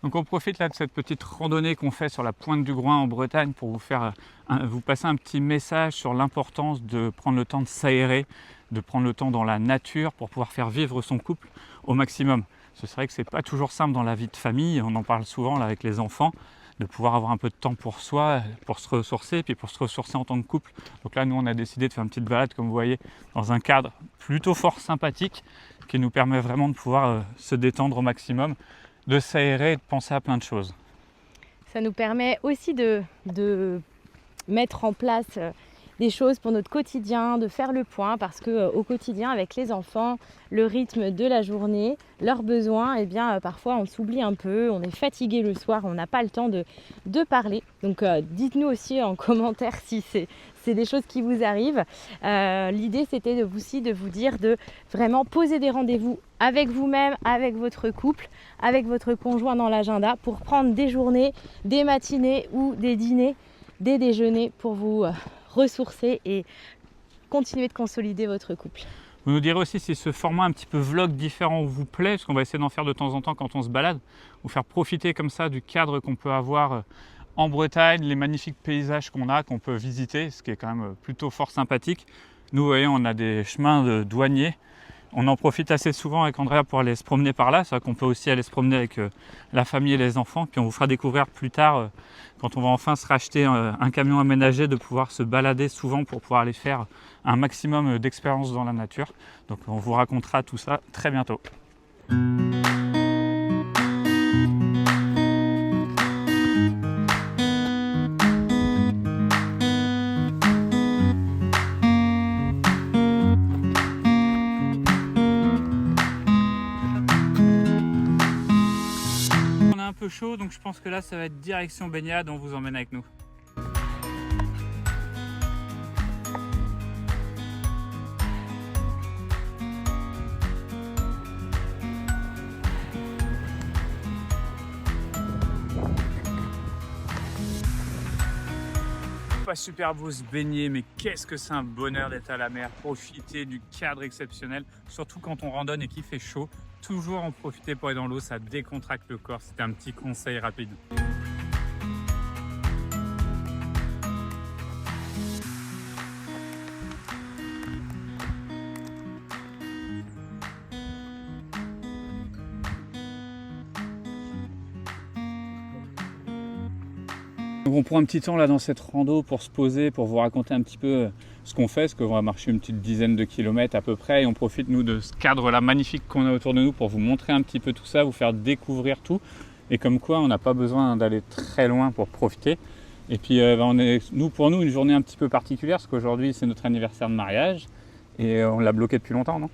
Donc on profite là de cette petite randonnée qu'on fait sur la pointe du Groin en Bretagne pour vous passer un petit message sur l'importance de prendre le temps de s'aérer, de prendre le temps dans la nature pour pouvoir faire vivre son couple au maximum. C'est vrai que c'est pas toujours simple dans la vie de famille, on en parle souvent là avec les enfants, de pouvoir avoir un peu de temps pour soi, pour se ressourcer, puis pour se ressourcer en tant que couple. Donc là, nous, on a décidé de faire une petite balade, comme vous voyez, dans un cadre plutôt fort sympathique, qui nous permet vraiment de pouvoir se détendre au maximum, de s'aérer et de penser à plein de choses. Ça nous permet aussi de mettre en place des choses pour notre quotidien, de faire le point, parce qu'au quotidien, avec les enfants, le rythme de la journée, leurs besoins, eh bien, parfois on s'oublie un peu, on est fatigué le soir, on n'a pas le temps de parler. Donc dites-nous aussi en commentaire si c'est des choses qui vous arrivent. L'idée, c'était de vous dire de vraiment poser des rendez-vous avec vous-même, avec votre couple, avec votre conjoint dans l'agenda pour prendre des journées, des matinées ou des dîners, des déjeuners pour vous ressourcer et continuer de consolider votre couple. Vous nous direz aussi si ce format un petit peu vlog différent vous plaît, parce qu'on va essayer d'en faire de temps en temps quand on se balade, vous faire profiter comme ça du cadre qu'on peut avoir en Bretagne, les magnifiques paysages qu'on peut visiter, ce qui est quand même plutôt fort sympathique. Nous, vous voyez, on a des chemins de douaniers. On en profite assez souvent avec Andrea pour aller se promener par là. C'est vrai qu'on peut aussi aller se promener avec la famille et les enfants. Puis on vous fera découvrir plus tard, quand on va enfin se racheter un camion aménagé, de pouvoir se balader souvent pour pouvoir aller faire un maximum d'expériences dans la nature. Donc on vous racontera tout ça très bientôt. Chaud, donc je pense que là ça va être direction baignade, on vous emmène avec nous. Pas super beau se baigner, mais qu'est-ce que c'est un bonheur d'être à la mer, profiter du cadre exceptionnel, surtout quand on randonne et qu'il fait chaud. Toujours en profiter pour aller dans l'eau, ça décontracte le corps. C'était un petit conseil rapide. On prend un petit temps là dans cette rando pour se poser, pour vous raconter un petit peu ce qu'on fait, parce qu'on va marcher une petite dizaine de kilomètres à peu près, et on profite nous de ce cadre là magnifique qu'on a autour de nous pour vous montrer un petit peu tout ça, vous faire découvrir tout, et comme quoi on n'a pas besoin d'aller très loin pour profiter. Et puis pour nous une journée un petit peu particulière, parce qu'aujourd'hui c'est notre anniversaire de mariage, et on l'a bloqué depuis longtemps, non ?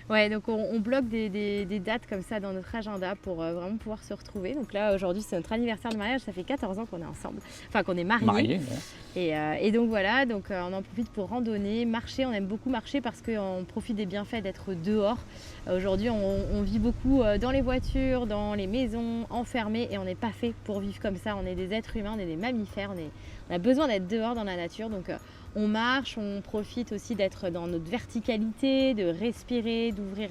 Ouais, donc on bloque des dates comme ça dans notre agenda pour vraiment pouvoir se retrouver. Donc là, aujourd'hui, c'est notre anniversaire de mariage. Ça fait 14 ans qu'on est ensemble, enfin qu'on est mariés. Ouais. Et donc voilà, donc on en profite pour randonner, marcher. On aime beaucoup marcher parce qu'on profite des bienfaits d'être dehors. Aujourd'hui, on vit beaucoup dans les voitures, dans les maisons, enfermés, et on n'est pas fait pour vivre comme ça. On est des êtres humains, on est des mammifères, on a besoin d'être dehors dans la nature. Donc on marche, on profite aussi d'être dans notre verticalité, de respirer, d'ouvrir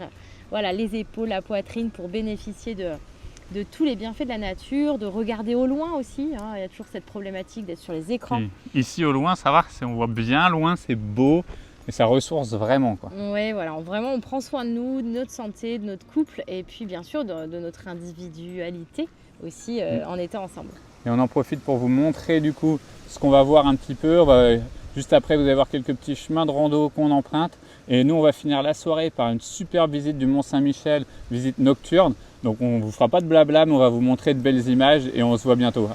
les épaules, la poitrine pour bénéficier de tous les bienfaits de la nature, de regarder au loin aussi. Hein. Il y a toujours cette problématique d'être sur les écrans. Ici au loin, ça va, on voit bien loin, c'est beau et ça ressource vraiment, quoi. Oui, voilà, vraiment on prend soin de nous, de notre santé, de notre couple et puis bien sûr de notre individualité aussi en étant ensemble. Et on en profite pour vous montrer du coup ce qu'on va voir un petit peu. Juste après, vous allez voir quelques petits chemins de rando qu'on emprunte. Et nous, on va finir la soirée par une superbe visite du Mont-Saint-Michel, visite nocturne. Donc on ne vous fera pas de blabla, mais on va vous montrer de belles images et on se voit bientôt.